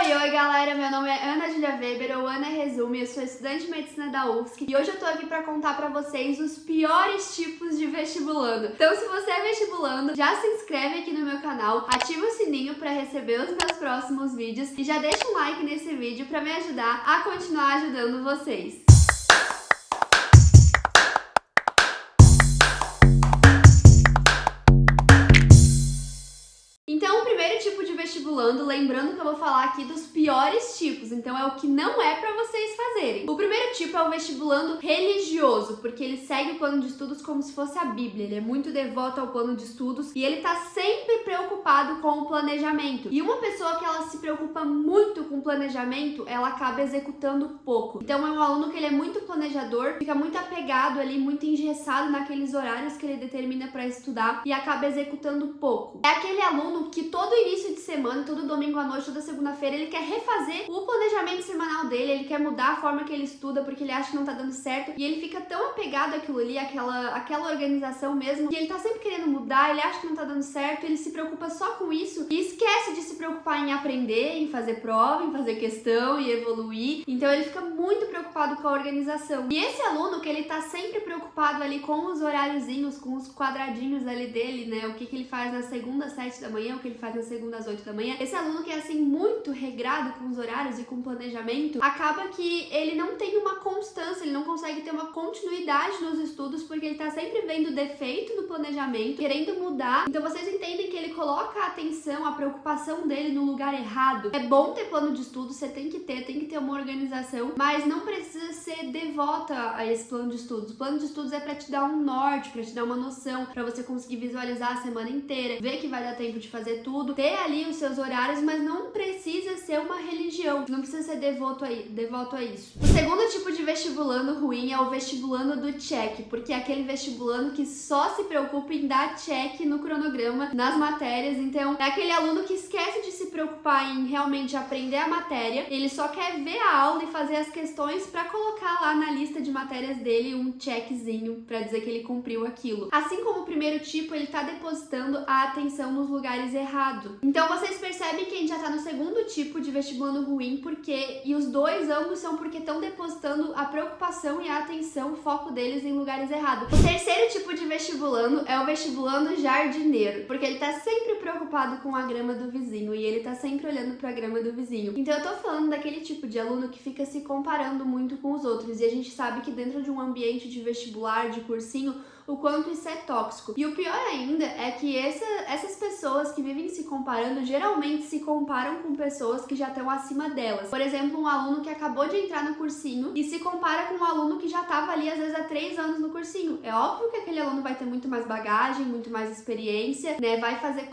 Oi galera, meu nome é Ana Julia Weber, ou Ana Resume, eu sou estudante de medicina da UFSC e hoje eu tô aqui pra contar pra vocês os piores tipos de vestibulando. Então se você é vestibulando, já se inscreve aqui no meu canal, ativa o sininho pra receber os meus próximos vídeos e já deixa um like nesse vídeo pra me ajudar a continuar ajudando vocês. Então, o primeiro tipo de vestibulando, lembrando que eu vou falar aqui dos piores tipos, então é o que não é pra vocês fazerem. O primeiro tipo é o vestibulando religioso, porque ele segue o plano de estudos como se fosse a Bíblia, ele é muito devoto ao plano de estudos e ele tá sempre preocupado com o planejamento. E uma pessoa que ela se preocupa muito com o planejamento, ela acaba executando pouco. Então é um aluno que ele é muito planejador, fica muito apegado ali, muito engessado naqueles horários que ele determina pra estudar e acaba executando pouco. É aquele aluno que todo início de semana, todo domingo à noite, toda segunda-feira, ele quer refazer o planejamento semanal dele, ele quer mudar a forma que ele estuda porque ele acha que não tá dando certo e ele fica tão apegado àquilo ali, àquela organização mesmo, que ele tá sempre querendo mudar, ele acha que não tá dando certo, ele se preocupa só com isso e esquece de se preocupar em aprender, em fazer prova, em fazer questão e evoluir. Então ele fica muito preocupado com a organização. E esse aluno que ele tá sempre preocupado ali com os horáriozinhos, com os quadradinhos ali dele, né, o que ele faz na segunda às 7 da manhã, o que ele faz na segunda às 8 da manhã. Esse aluno que é assim muito regrado com os horários e com o planejamento, acaba que ele não tem uma constância, ele não consegue ter uma continuidade nos estudos porque ele tá sempre vendo defeito no planejamento, querendo mudar. Então vocês entendem que ele coloca a atenção, a preocupação dele no lugar errado. É bom ter plano de estudo, você tem que ter uma organização, mas não precisa ser devota a esse plano de estudos. O plano de estudos é pra te dar um norte, pra te dar uma noção, pra você conseguir visualizar a semana inteira, ver que vai dar tempo de fazer tudo, ter ali os seus horários, mas não precisa ser uma religião, não precisa ser devoto a isso. O segundo tipo de vestibulando ruim é o vestibulando do check, porque é aquele vestibulando que só se preocupa em dar check no cronograma, nas matérias. Então é aquele aluno que esquece de se preocupar em realmente aprender a matéria, ele só quer ver a aula e fazer as questões pra colocar lá na lista de matérias dele um checkzinho pra dizer que ele cumpriu aquilo. Assim como o primeiro tipo, ele tá depositando a atenção nos lugares errados. Então vocês percebem que a gente já tá no segundo tipo de vestibulando ruim, e os dois ambos são porque estão depositando a preocupação e a atenção, o foco deles em lugares errados. O terceiro tipo de vestibulando é o vestibulando jardineiro, porque ele tá sempre preocupado com a grama do vizinho e ele tá sempre olhando pra grama do vizinho. Então eu tô falando daquele tipo de aluno que fica se comparando muito com os outros, e a gente sabe que dentro de um ambiente de vestibular, de cursinho, o quanto isso é tóxico. E o pior ainda é que essas pessoas que vivem se comparando, geralmente se comparam com pessoas que já estão acima delas. Por exemplo, um aluno que acabou de entrar no cursinho e se compara com um aluno que já estava ali, às vezes, há 3 anos no cursinho. É óbvio que aquele aluno vai ter muito mais bagagem, muito mais experiência, né? Vai fazer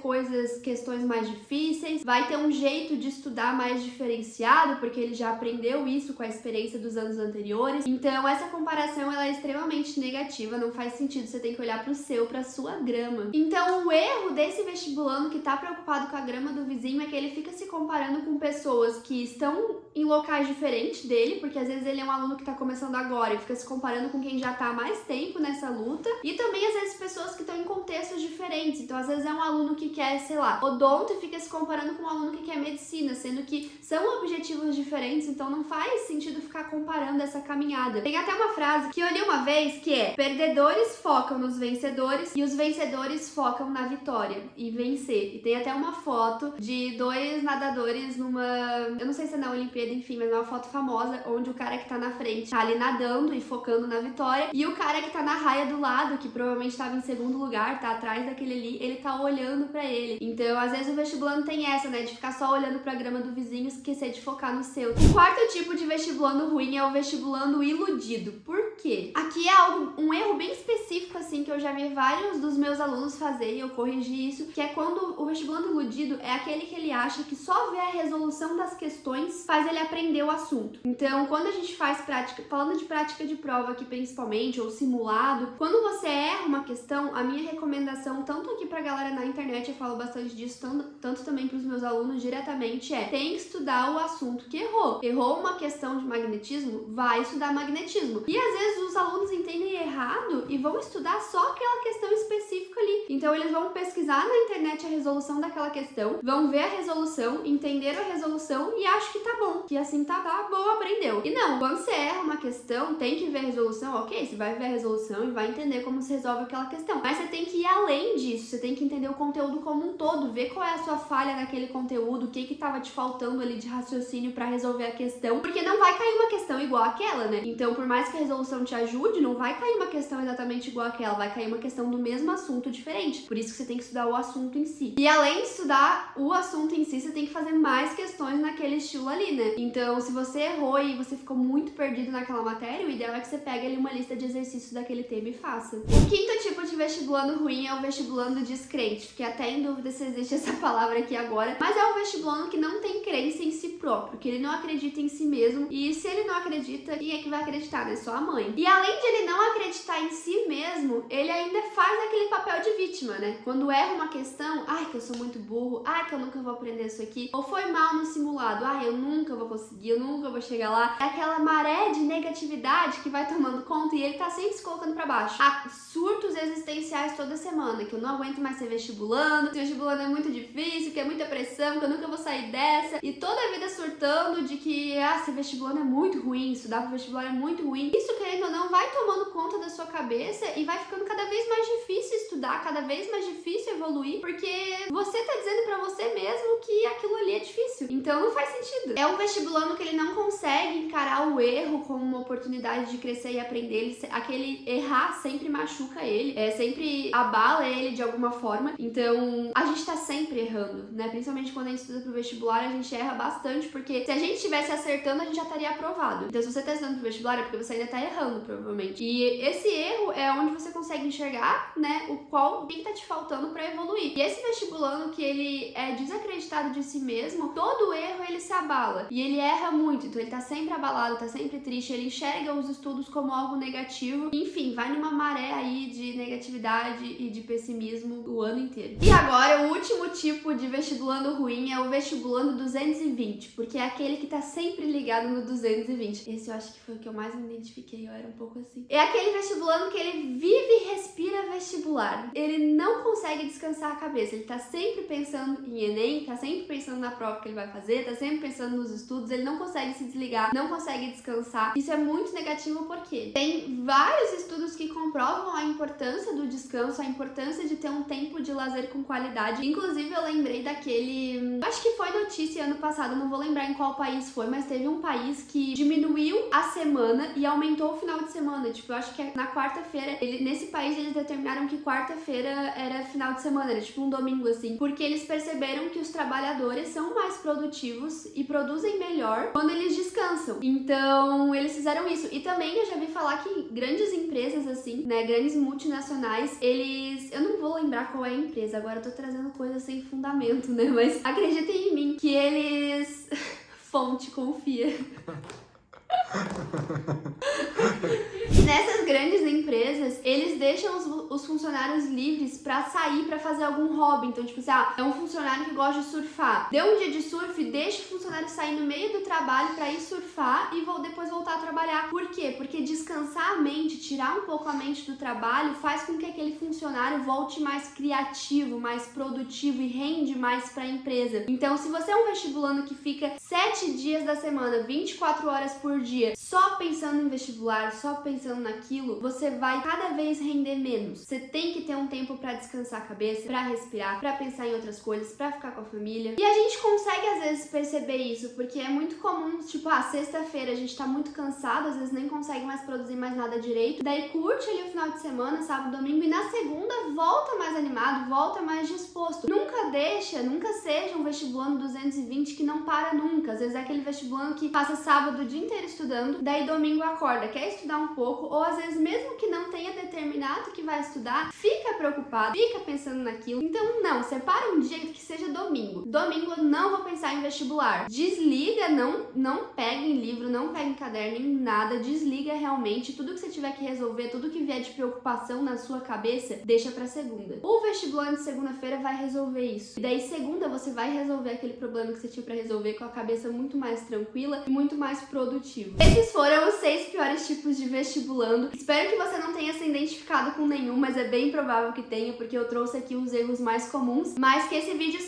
questões mais difíceis, vai ter um jeito de estudar mais diferenciado, porque ele já aprendeu isso com a experiência dos anos anteriores. Então, essa comparação, ela é extremamente negativa, não faz sentido. Você tem que olhar pra sua grama. Então, o erro desse vestibulando que tá preocupado com a grama do vizinho é que ele fica se comparando com pessoas que estão em locais diferentes dele, porque às vezes ele é um aluno que tá começando agora e fica se comparando com quem já tá há mais tempo nessa luta, e também às vezes pessoas que estão em contextos diferentes. Então, às vezes é um aluno que quer, sei lá, odonto e fica se comparando com um aluno que quer medicina, sendo que são objetivos diferentes, então não faz sentido ficar comparando essa caminhada. Tem até uma frase que eu li uma vez que é: perdedores focam nos vencedores e os vencedores focam na vitória e vencer. E tem até uma foto de 2 nadadores eu não sei se é na Olimpíada, enfim, mas é uma foto famosa onde o cara que tá na frente tá ali nadando e focando na vitória, e o cara que tá na raia do lado, que provavelmente tava em segundo lugar, tá atrás daquele ali, ele tá olhando pra ele. Então, às vezes o vestibulando tem essa, né, de ficar só olhando pra grama do vizinho e esquecer de focar no seu. O quarto tipo de vestibulando ruim é o vestibulando iludido. Por quê? Aqui é um erro bem específico, assim, que eu já vi vários dos meus alunos fazer e eu corrigi isso, que é quando o vestibulando iludido é aquele que ele acha que só ver a resolução das questões faz ele aprender o assunto. Então, quando a gente faz prática, falando de prática de prova aqui principalmente, ou simulado, quando você erra uma questão, a minha recomendação, tanto aqui pra galera na internet, eu falo bastante disso, tanto também pros meus alunos diretamente, tem que estudar o assunto que errou. Errou uma questão de magnetismo, vai estudar magnetismo. E às vezes os alunos entendem errado e vão estudar só aquela questão específica ali. Então eles vão pesquisar na internet a resolução daquela questão, vão ver a resolução, entender a resolução e acham que tá bom, que assim tá bom, aprendeu. E não, quando você erra uma questão, tem que ver a resolução, ok, você vai ver a resolução e vai entender como se resolve aquela questão. Mas você tem que ir além disso, você tem que entender o conteúdo como um todo, ver qual é a sua falha naquele conteúdo, o que tava te faltando ali de raciocínio pra resolver a questão, porque não vai cair uma questão igual àquela, né? Então, por mais que a resolução te ajude, não vai cair uma questão exatamente igual àquela, vai cair uma questão do mesmo assunto diferente. Por isso que você tem que estudar o assunto em si. E além de estudar o assunto em si, você tem que fazer mais questões naquele estilo ali, né? Então, se você errou e você ficou muito perdido naquela matéria, o ideal é que você pegue ali uma lista de exercícios daquele tema e faça. O quinto tipo de vestibulando ruim é o vestibulando descrente. Fiquei até em dúvida se existe essa palavra aqui agora, mas é o vestibulando que não tem crença em si próprio, que ele não acredita em si mesmo, e se ele não acredita, quem é que vai acreditar, né? Só a mãe. E além de ele não acreditar em si mesmo, ele ainda faz aquele papel de vítima, né? Quando erra uma questão, ai, que eu sou muito burro, ai, que eu nunca vou aprender isso aqui, ou foi mal no simulado, ai, eu nunca vou conseguir, eu nunca vou chegar lá. É aquela maré de negatividade que vai tomando conta e ele tá sempre se colocando pra baixo. Há surtos existenciais toda semana, que eu não aguento mais ser vestibulando, que vestibulando é muito difícil, que é muita pressão, que eu nunca vou sair dessa, e toda a vida surtando de que, ser vestibulando é muito ruim, estudar pro vestibular é muito ruim. Isso, querendo ou não, vai tomando conta da sua cabeça e vai ficando cada vez mais difícil estudar, cada vez mais difícil evoluir, porque você tá dizendo pra você mesmo que aquilo ali é difícil. Então não faz sentido. É um vestibulando que ele não consegue encarar o erro como uma oportunidade de crescer e aprender. Aquele errar sempre machuca ele, sempre abala ele de alguma forma. Então a gente tá sempre errando, né? Principalmente quando a gente estuda pro vestibular, a gente erra bastante, porque se a gente estivesse acertando, a gente já estaria aprovado. Então se você tá estudando pro vestibular, é porque você ainda tá errando, provavelmente. E esse erro é onde você consegue enxergar, né, o que tá te faltando pra evoluir. E esse vestibulando que ele é desacreditado de si mesmo, todo erro ele se abala. E ele erra muito, então ele tá sempre abalado, tá sempre triste, ele enxerga os estudos como algo negativo. Enfim, vai numa maré aí de negatividade e de pessimismo o ano inteiro. E agora, o último tipo de vestibulando ruim é o vestibulando 220, porque é aquele que tá sempre ligado no 220. Esse eu acho que foi o que eu mais me identifiquei, eu era um pouco assim. É aquele vestibulando que ele vive e respira vestibular. Ele não consegue descansar a cabeça, ele tá sempre pensando em Enem, tá sempre pensando na prova que ele vai fazer, tá sempre pensando nos estudos, ele não consegue se desligar, não consegue descansar. Isso é muito negativo porque tem vários estudos que comprovam a importância do descanso, a importância de ter um tempo de lazer com qualidade. Inclusive, eu lembrei daquele... acho que foi notícia ano passado, não vou lembrar em qual país foi, mas teve um país que diminuiu a semana e aumentou o final de semana. Tipo, eu acho que na quarta-feira, nesse país eles determinaram que quarta-feira era final de semana, era tipo um domingo assim, porque eles perceberam que os trabalhadores são mais produtivos e produzem melhor quando eles descansam. Então, eles fizeram isso. E também eu já vi falar que grandes empresas assim, né, grandes multinacionais, eu não vou lembrar qual é a empresa, agora eu tô trazendo coisas sem fundamento, né, mas acreditem em mim que eles... Fonte, confia. Nessas grandes empresas, eles deixam os funcionários livres pra sair, pra fazer algum hobby. Então, tipo assim, é um funcionário que gosta de surfar. Deu um dia de surf, deixa o funcionário sair no meio do trabalho pra ir surfar e depois voltar a trabalhar. Por quê? Porque descansar a mente, tirar um pouco a mente do trabalho, faz com que aquele funcionário volte mais criativo, mais produtivo e rende mais pra empresa. Então, se você é um vestibulando que fica 7 dias da semana, 24 horas por dia, só pensando em vestibular, só pensando naquilo, você vai cada vez render menos. Você tem que ter um tempo pra descansar a cabeça, pra respirar, pra pensar em outras coisas, pra ficar com a família. E a gente consegue às vezes perceber isso, porque é muito comum, tipo, sexta-feira a gente tá muito cansado, às vezes nem consegue mais produzir mais nada direito, daí curte ali o final de semana, sábado, domingo, e na segunda volta mais animado, volta mais disposto. Nunca seja um vestibulando 220 que não para nunca. Às vezes é aquele vestibulando que passa sábado o dia inteiro estudando, daí domingo acorda, quer estudar um pouco, ou às vezes mesmo que não tenha determinado que vai estudar, fica preocupado, fica pensando naquilo. Então não, separa um dia que seja domingo. Domingo eu não vou pensar em vestibular. Desliga, não pega em livro, não pega em caderno, em nada, desliga realmente. Tudo que você tiver que resolver, tudo que vier de preocupação na sua cabeça, deixa pra segunda. O vestibulando de segunda-feira vai resolver isso. E daí segunda você vai resolver aquele problema que você tinha pra resolver com a cabeça muito mais tranquila e muito mais produtiva. Esses foram os 6 piores tipos de vestibulando. Espero que você não tenha se identificado com nenhum, mas é bem provável que tenha, porque eu trouxe aqui os erros mais comuns. Mas que esse vídeo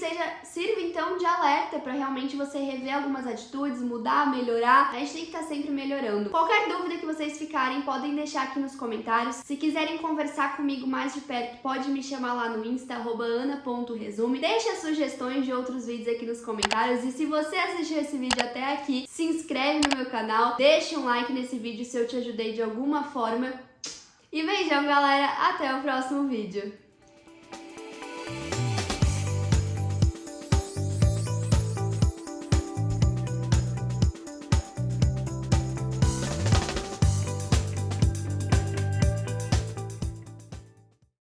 sirva então de alerta para realmente você rever algumas atitudes, mudar, melhorar. A gente tem que estar sempre melhorando. Qualquer dúvida que vocês ficarem, podem deixar aqui nos comentários. Se quiserem conversar comigo mais de perto, pode me chamar lá no Insta, @ana.resume. Deixa sugestões de outros vídeos aqui nos comentários. E se você assistiu esse vídeo até aqui, se inscreve no meu canal, deixa um like nesse vídeo se eu te ajudei de alguma forma. E beijão, galera! Até o próximo vídeo!